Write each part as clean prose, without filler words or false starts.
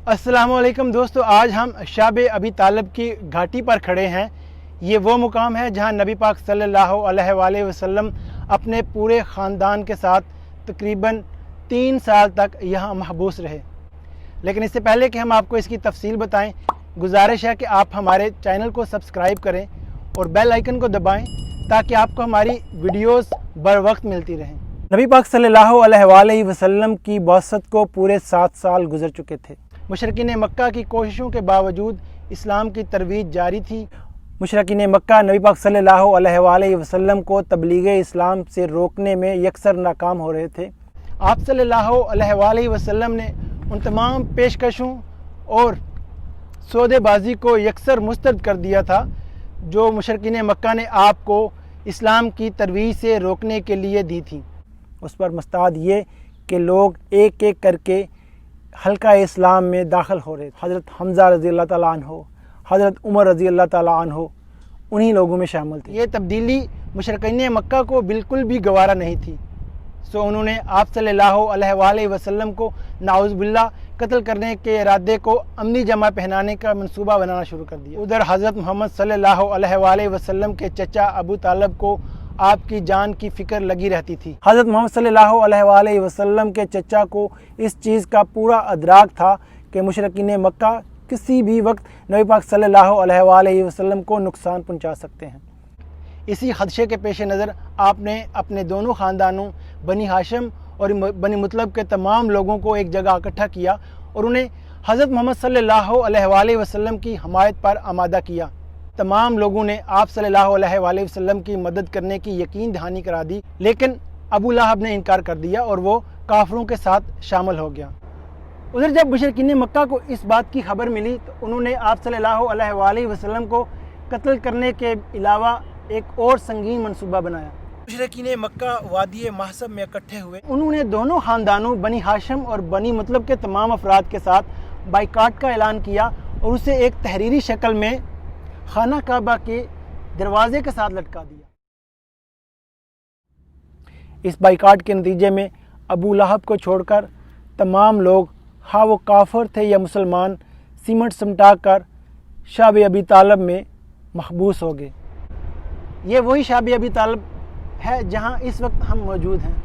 अस्सलामुअलैकुम दोस्तों, आज हम शाब अबी तालिब की घाटी पर खड़े हैं। ये वो मुकाम है जहां नबी पाक सल्लल्लाहु अलैहि वसल्लम अपने पूरे ख़ानदान के साथ तकरीबन 3 साल तक यहाँ महबूस रहे। लेकिन इससे पहले कि हम आपको इसकी तफसील बताएं, गुजारिश है कि आप हमारे चैनल को सब्सक्राइब करें और बेल आइकन को दबाएं ताकि आपको हमारी वीडियोस बर वक्त मिलती रहें। नबी पाक सल्लल्लाहु अलैहि वसल्लम की बअसत को पूरे 7 साल गुजर चुके थे। मुशरिकीन मक्का की कोशिशों के बावजूद इस्लाम की तरवीज जारी थी। मुशरिकीन मक्का नबी पाक सल्लल्लाहु अलैहि वसल्लम को तबलीग इस्लाम से रोकने में यकसर नाकाम हो रहे थे। आप सल्लल्लाहु अलैहि वसल्लम ने उन तमाम पेशकशों और सौदेबाजी को यकसर मुस्तरद कर दिया था जो मुशरिकीन मक्का ने आपको इस्लाम की तरवीज से रोकने के लिए दी थी। उस पर मुस्ताद ये कि लोग एक एक करके हल्का इस्लाम में दाखिल हो रहे थे। हज़रत हमज़ा रज़ी अल्लाह ताला अन्हो, हज़रत उमर रज़ी अल्लाह ताला अन्हो उन्हीं लोगों में शामिल थे। ये तब्दीली मुशरिकीन मक्का को बिल्कुल भी गवारा नहीं थी, सो उन्होंने आप सल्लल्लाहु अलैहि वसल्लम को नाउज़ बिल्लाह कत्ल करने के इरादे को अमली जमा पहनाने का मंसूबा बनाना शुरू कर दिया। उधर हज़रत मोहम्मद सल्लल्लाहु अलैहि वसल्लम के चचा अबू तालिब को आपकी जान की फ़िक्र लगी रहती थी। हज़रत मोहम्मद सल्लल्लाहु अलैहि वसल्लम के चचा को इस चीज़ का पूरा अदराक था कि मुशरिकीन मक्का किसी भी वक्त नबी पाक सल्लल्लाहु अलैहि वसल्लम को नुकसान पहुंचा सकते हैं। इसी खदशे के पेश नज़र आपने अपने दोनों ख़ानदानों बनी हाशिम और बनी मुतलब के तमाम लोगों को एक जगह इकट्ठा किया और उन्हें हज़रत मोहम्मद सल्लल्लाहु अलैहि वसल्लम की हमायत पर आमादा किया। तमाम लोगों ने आप सल्लल्लाहु अलैहि वसल्लम की मदद करने की यकीन दहानी करा दी, लेकिन अबू लहब ने इनकार कर दिया और वो काफिरों के साथ शामिल हो गया। उधर जब मुशरिकीन मक्का को इस बात की खबर मिली तो उन्होंने आप सल्लल्लाहु अलैहि वसल्लम को कत्ल करने के अलावा एक और संगीन मंसूबा बनाया। मुशरिकीन मक्का वादी महसब में इकट्ठे हुए। उन्होंने दोनों ख़ानदानों बनी हाशिम और बनी मुतलब के तमाम अफराद के साथ बाइकाट का ऐलान किया और उसे एक तहरीरी शक्ल में खाना काबा के दरवाजे के साथ लटका दिया। इस बाइकाट के नतीजे में अबू लहब को छोड़कर तमाम लोग, हाँ वो काफिर थे या मुसलमान, सीमट समटा कर शाब अबी तालिब में महबूस हो गए। ये वही शाब अबी तालिब है जहाँ इस वक्त हम मौजूद हैं।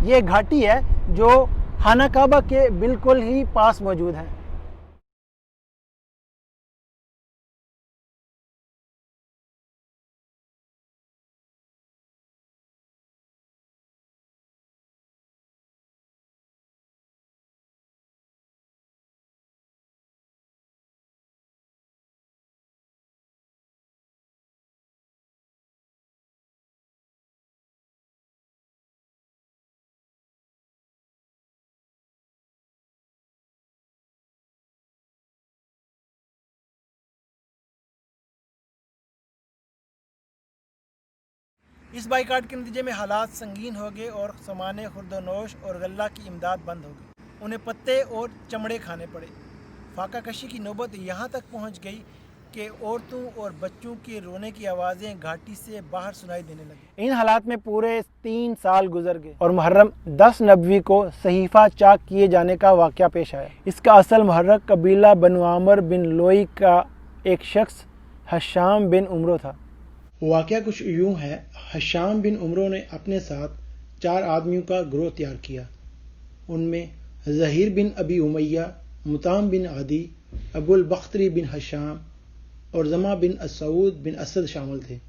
ये घाटी है जो खाना काबा के बिल्कुल ही पास मौजूद है। इस बाइकाट के नतीजे में हालात संगीन हो गए और सामान खुर्दनोश और गल्ला की इमदाद बंद हो गई। उन्हें पत्ते और चमड़े खाने पड़े। फाका कशी की नौबत यहाँ तक पहुँच गई कि औरतों और बच्चों के रोने की आवाज़ें घाटी से बाहर सुनाई देने लगी। इन हालात में पूरे 3 साल गुजर गए और मुहर्रम 10 नबवी को सहीफ़ा चाक किए जाने का वाक़या पेश आया। इसका असल मुहर्रक कबीला बनु आमर बिन लोई का एक शख्स हशाम बिन उमरो था। वाक़या कुछ यूँ है, हशाम बिन उमरो ने अपने साथ 4 आदमियों का गिरोह तैयार किया। उनमें ज़हीर बिन अबी उमैया, मुताम बिन आदी, अबुल बख्तरी बिन हशाम और जमा बिन असऊद बिन असद शामिल थे।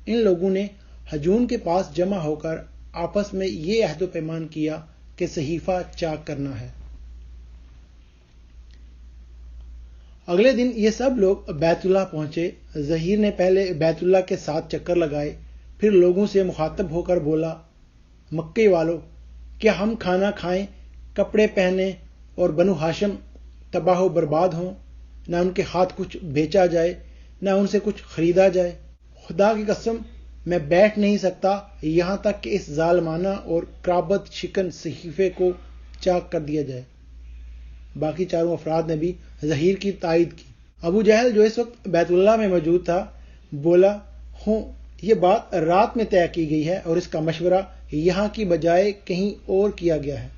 इन लोगों ने हजून के पास जमा होकर आपस में ये अहद पैमान किया कि सहीफ़ा चाक करना है। अगले दिन ये सब लोग बैतुल्लाह पहुंचे। ज़हीर ने पहले बैतुल्लाह के 7 चक्कर लगाए, फिर लोगों से मुखातब होकर बोला, मक्के वालों, क्या हम खाना खाएं, कपड़े पहने और बनु हाशिम तबाह बर्बाद हों, ना उनके हाथ कुछ बेचा जाए, ना उनसे कुछ खरीदा जाए। खुदा की कसम मैं बैठ नहीं सकता यहाँ तक कि इस जालमाना और क्राबत शिकन सहीफे को चाक कर दिया जाए। बाकी चारों अफराद ने भी ज़हीर की तायद की। अबू जहल जो इस वक्त बैतुल्लाह में मौजूद था बोला, हूँ ये बात रात में तय की गई है और इसका मशवरा यहाँ की बजाय कहीं और किया गया है।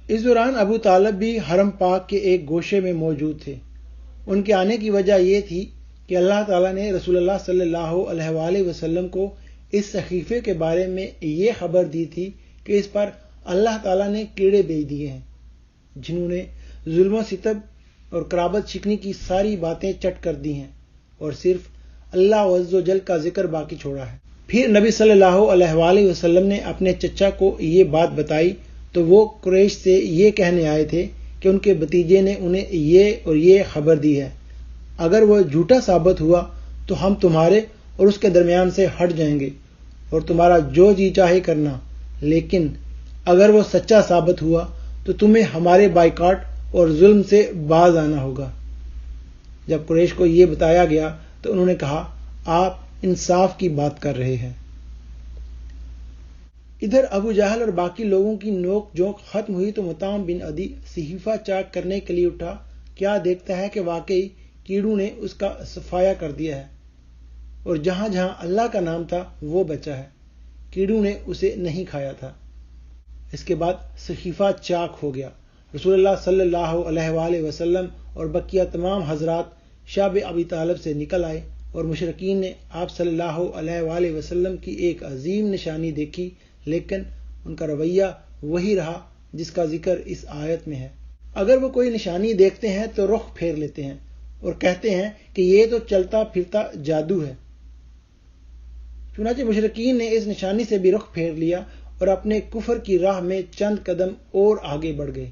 اس دوران ابو طالب بھی حرم پاک کے ایک گوشے میں موجود تھے۔ ان کے آنے کی وجہ یہ تھی کہ اللہ تعالیٰ نے رسول اللہ صلی اللہ علیہ وآلہ وسلم کو اس صحیفے کے بارے میں یہ خبر دی تھی کہ اس پر اللہ تعالیٰ نے کیڑے بھیج دیے ہیں جنہوں نے ظلم و ستم اور قرابت شکنی کی ساری باتیں چٹ کر دی ہیں اور صرف اللہ عز و جل کا ذکر باقی چھوڑا ہے۔ پھر نبی صلی اللہ علیہ وآلہ وسلم نے اپنے چچا کو یہ بات بتائی تو وہ قریش سے یہ کہنے آئے تھے کہ ان کے بھتیجے نے انہیں یہ اور یہ خبر دی ہے، اگر وہ جھوٹا ثابت ہوا تو ہم تمہارے اور اس کے درمیان سے ہٹ جائیں گے اور تمہارا جو جی چاہے کرنا، لیکن اگر وہ سچا ثابت ہوا تو تمہیں ہمارے بائیکاٹ اور ظلم سے باز آنا ہوگا۔ جب قریش کو یہ بتایا گیا تو انہوں نے کہا آپ انصاف کی بات کر رہے ہیں۔ ادھر ابو جہل اور باقی لوگوں کی نوک جھونک ختم ہوئی تو مطعم بن عدی صحیفہ چاک کرنے کے لیے اٹھا، کیا دیکھتا ہے کہ واقعی کیڑوں نے اس کا صفایا کر دیا ہے اور جہاں جہاں اللہ کا نام تھا وہ بچا ہے، کیڑوں نے اسے نہیں کھایا تھا۔ اس کے بعد صحیفہ چاک ہو گیا۔ رسول اللہ صلی اللہ علیہ وآلہ وسلم اور بقیہ تمام حضرات شعب ابی طالب سے نکل آئے اور مشرکین نے آپ صلی اللہ علیہ وآلہ وسلم کی ایک عظیم نشانی دیکھی، لیکن ان کا رویہ وہی رہا جس کا ذکر اس آیت میں ہے۔ اگر وہ کوئی نشانی دیکھتے ہیں تو رخ پھیر لیتے ہیں اور کہتے ہیں کہ یہ تو چلتا پھرتا جادو ہے۔ چنانچہ مشرکین نے اس نشانی سے بھی رخ پھیر لیا اور اپنے کفر کی راہ میں چند قدم اور آگے بڑھ گئے۔